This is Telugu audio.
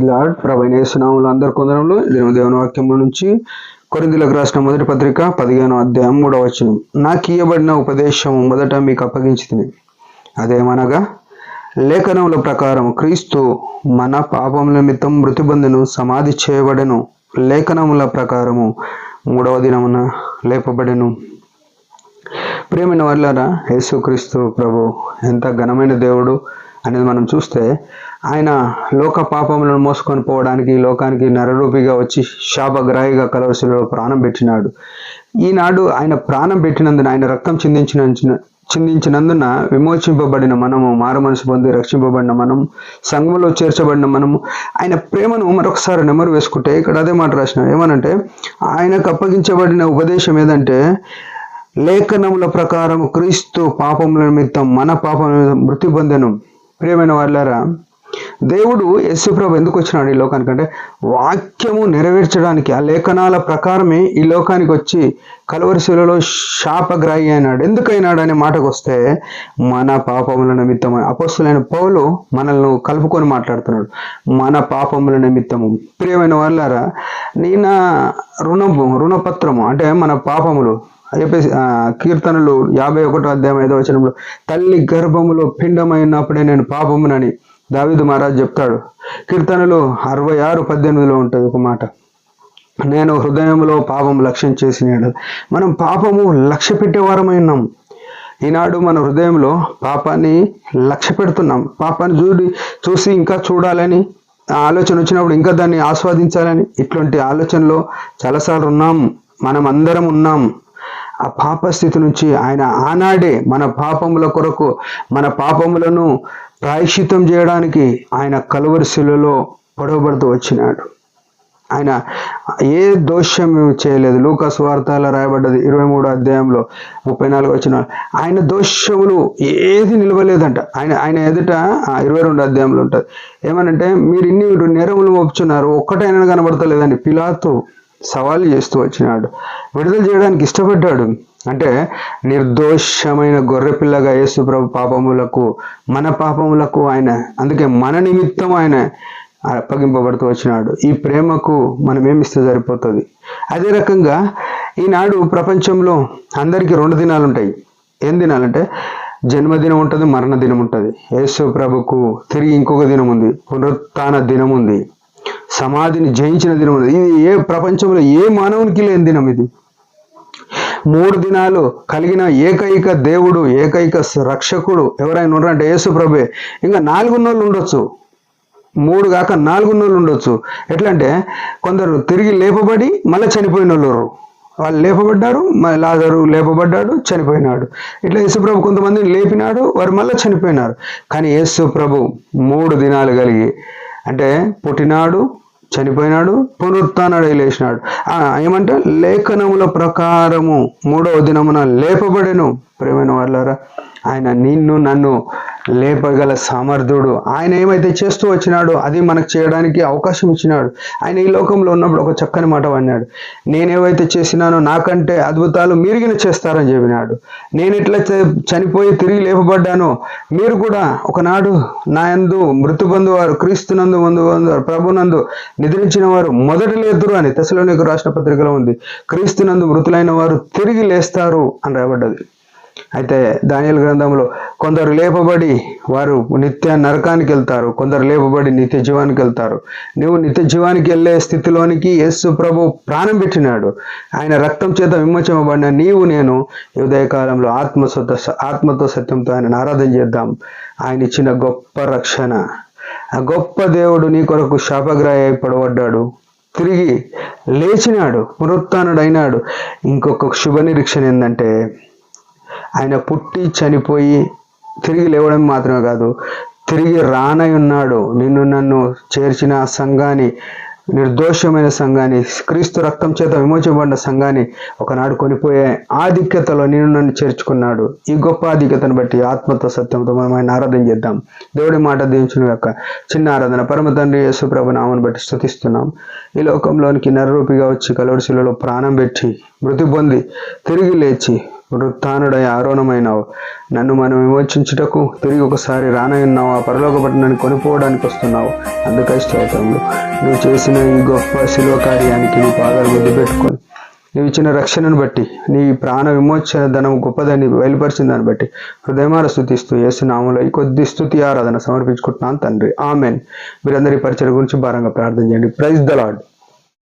Praise lord. ప్రభువైన యేసు నామములో అందరి కొందరంలో దేవుని వాక్యముల నుంచి కొరింథీయులకు రాసిన మొదటి పత్రిక 15వ అధ్యాయం 3వ వచనం. నాకు ఇయ్యబడిన ఉపదేశము మొదట మీకు అప్పగించితిని, అదేమనగా లేఖనముల ప్రకారం క్రీస్తు మన పాపముల నిమిత్తం మృతి పొందెను, సమాధి చేయబడెను, లేఖనముల ప్రకారము 3వ దినమున లేపబడెను. ప్రియమైన వాళ్ళారా, యేసుక్రీస్తు ప్రభు ఎంత ఘనమైన దేవుడు అనేది మనం చూస్తే, ఆయన లోక పాపములను మోసుకొని పోవడానికి ఈ లోకానికి నరరూపిగా వచ్చి శాపగ్రాహిగా కలవరిశిలలో ప్రాణం పెట్టినాడు. ఈనాడు ఆయన ప్రాణం పెట్టినందున, ఆయన రక్తం చిందించినందున విమోచింపబడిన మనము, మారు మనసు పొంది రక్షింపబడిన మనము, సంఘములో చేర్చబడిన మనము ఆయన ప్రేమను మరొకసారి నెమరు వేసుకుంటే ఇక్కడ అదే మాట రాసిన. ఏమనంటే, ఆయనకు అప్పగించబడిన ఉపదేశం ఏదంటే, లేఖనముల ప్రకారం క్రీస్తు పాపముల నిమిత్తం మన పాపముల నిమిత్తం మృతి పొందెను. ప్రియమైన వాళ్ళారా, దేవుడు యేసుప్రభు ఎందుకు వచ్చినాడు ఈ లోకానికి అంటే, వాక్యము నెరవేర్చడానికి. ఆ లేఖనాల ప్రకారమే ఈ లోకానికి వచ్చి కలువరి శిలువలో శాపగ్రాహి అయినాడు. ఎందుకైనాడు అనే మాటకు వస్తే, మన పాపముల నిమిత్తము. అపోస్తలుడైన పౌలు మనల్ని కలుపుకొని మాట్లాడుతున్నాడు, మన పాపముల నిమిత్తము. ప్రియమైన వాళ్ళారా, నేను రుణపత్రము అంటే మన పాపములు చెప్పేసి కీర్తనలు 51వ అధ్యాయం 5వ వచనంలో, తల్లి గర్భములో పిండమైనప్పుడే నేను పాపమునని దావీదు మహారాజు చెప్తాడు. కీర్తనలు 66:18 ఉంటుంది ఒక మాట, నేను హృదయంలో పాపం లక్ష్యం చేసినాడు. మనం పాపము లక్ష్య పెట్టేవారమై ఉన్నాం. ఈనాడు మన హృదయంలో పాపాన్ని లక్ష్య పెడుతున్నాం. పాపాన్ని చూసి ఇంకా చూడాలని ఆలోచన వచ్చినప్పుడు ఇంకా దాన్ని ఆస్వాదించాలని, ఇట్లాంటి ఆలోచనలో చాలాసార్లు ఉన్నాం. మనం అందరం ఉన్నాం. ఆ పాప స్థితి నుంచి ఆయన ఆనాడే మన పాపముల కొరకు, మన పాపములను ప్రాయశ్చిత్తం చేయడానికి ఆయన కలువరి శిలువలో పొడవబడుతూ వచ్చినాడు. ఆయన ఏ దోషం చేయలేదు. లూకా సువార్తలో రాయబడ్డది 23వ అధ్యాయంలో 34వ వచనం, ఆయన దోషములు ఏది నిలవలేదంట. ఆయన ఎదుట 22వ అధ్యాయంలో ఉంటుంది. ఏమనంటే, మీరు ఇన్ని నేరములు మోపుచున్నారు, ఒక్కటైనా కనబడతలేదండి. పిలాతు సవాలు చేస్తూ వచ్చినాడు, విడుదల చేయడానికి ఇష్టపడ్డాడు. అంటే నిర్దోషమైన గొర్రెపిల్లగా యేసు ప్రభు పాపములకు, మన పాపములకు ఆయన, అందుకే మన నిమిత్తం ఆయన అప్పగింపబడుతూ వచ్చినాడు. ఈ ప్రేమకు మనం ఏమిస్తే సరిపోతుంది? అదే రకంగా ఈనాడు ప్రపంచంలో అందరికీ 2 దినాలు ఉంటాయి. ఏం దినాలంటే, జన్మదినం ఉంటుంది, మరణదినం ఉంటుంది. యేసు ప్రభుకు తిరిగి ఇంకొక దినం ఉంది, పునరుత్థాన దినం ఉంది, సమాధిని జయించిన దినం ఉంది. ఇది ఏ ప్రపంచంలో ఏ మానవునికి లేని దినం. ఇది 3 దినాలు కలిగిన ఏకైక దేవుడు, ఏకైక రక్షకుడు ఎవరైనా ఉన్నారంటే యేసు ప్రభే. ఇంకా 4 ఉన్నోళ్ళు ఉండొచ్చు, 3 కాక 4 ఉన్నోళ్ళు ఉండొచ్చు. ఎట్లంటే, కొందరు తిరిగి లేపబడి మళ్ళీ చనిపోయిన వాళ్ళు లేపబడ్డారు, లాజరు లేపబడ్డాడు, చనిపోయినాడు. ఇట్లా యేసు ప్రభు కొంతమందిని లేపినాడు, వారు మళ్ళీ చనిపోయినారు. కానీ యేసు ప్రభు 3 దినాలు కలిగి, అంటే పుట్టినాడు, చనిపోయినాడు, పునరుత్థానుడై లేచినాడు. ఏమంటే, లేఖనముల ప్రకారము 3వ దినమున లేపబడెను. ప్రియమైన వాళ్ళారా, ఆయన నిన్ను నన్ను లేపగల సామర్థ్యుడు. ఆయన ఏమైతే చేస్తూ వచ్చినాడో అది మనకు చేయడానికి అవకాశం ఇచ్చినాడు. ఆయన ఈ లోకంలో ఉన్నప్పుడు ఒక చక్కని మాట అన్నాడు, నేనేవైతే చేసినానో నాకంటే అద్భుతాలు మీరుగిన చేస్తారని చెప్పినాడు. నేను ఎట్లా చనిపోయి తిరిగి లేపబడ్డానో, మీరు కూడా ఒకనాడు నా యందు మృతి పొందువారు, క్రీస్తునందు పొందువారు, ప్రభునందు నిద్రించిన వారు మొదట లేతురు అని తెస్సలోనికీయులకు రాసిన పత్రికలో ఉంది. క్రీస్తునందు మృతులైన వారు తిరిగి లేస్తారు అని రాయబడ్డది. అయితే దానియేలు గ్రంథంలో కొందరు లేపబడి వారు నిత్య నరకానికి వెళ్తారు, కొందరు లేపబడి నిత్య జీవానికి వెళ్తారు. నువ్వు నిత్య జీవానికి వెళ్ళే స్థితిలోనికి యేసు ప్రభు ప్రాణం పెట్టినాడు. ఆయన రక్తం చేత విమోచింపబడిన నీవు నేను ఈ ఉదయకాలంలో ఆత్మతో సత్యంతో ఆయన ఆరాధన చేద్దాం. ఆయన ఇచ్చిన గొప్ప రక్షణ, ఆ గొప్ప దేవుడు నీ కొరకు శాపగ్రాహి అయి పడబడ్డాడు, తిరిగి లేచినాడు, పునరుత్థానుడైనాడు. ఇంకొక శుభ నిరీక్షణ ఏంటంటే, ఆయన పుట్టి చనిపోయి తిరిగి లేవడం మాత్రమే కాదు, తిరిగి రానై ఉన్నాడు. నిన్ను నన్ను చేర్చిన సంఘాన్ని, నిర్దోషమైన సంఘాన్ని, క్రీస్తు రక్తం చేత విమోచింపబడిన సంఘాన్ని ఒకనాడు కొనిపోయే ఆధిక్యతలో నిన్ను నన్ను చేర్చుకున్నాడు. ఈ గొప్ప ఆధిక్యతను బట్టి ఆత్మతో సత్యంతో మనం ఆయన ఆరాధన చేద్దాం. దేవుడి మాట దీవించిన యొక్క చిన్న ఆరాధన పరమ తండ్రి యేసు ప్రభు నామమును బట్టి స్తుతిస్తున్నాం. ఈ లోకంలోనికి నరరూపిగా వచ్చి కలువరి శిలువలో ప్రాణం పెట్టి మృతి పొంది తిరిగి లేచి వృత్తానుడై ఆరోణమైనావు. నన్ను మనం విమోచించుటకు తిరిగి ఒకసారి రానయ్యున్నావు. ఆ పరలోక పట్టణాన్ని కొనిపోవడానికి వస్తున్నావు. అందుకై స్తోత్రములు. నువ్వు చేసిన ఈ గొప్ప శిలువ కార్యానికి నీ పాదాలు ముద్దు పెట్టుకొని, నీవు ఇచ్చిన రక్షణను బట్టి, నీ ప్రాణ విమోచన ధనం గొప్పదని బయలుపరిచిన దాన్ని బట్టి హృదయమార స్తుతిస్తూ యేసు నామములో ఈ కొద్ది స్తుతి ఆరాధన సమర్పించుకుంటున్నాను తండ్రి. ఆమెన్. మీరందరి పరిచయం గురించి భారంగా ప్రార్థన చేయండి. Praise the lord.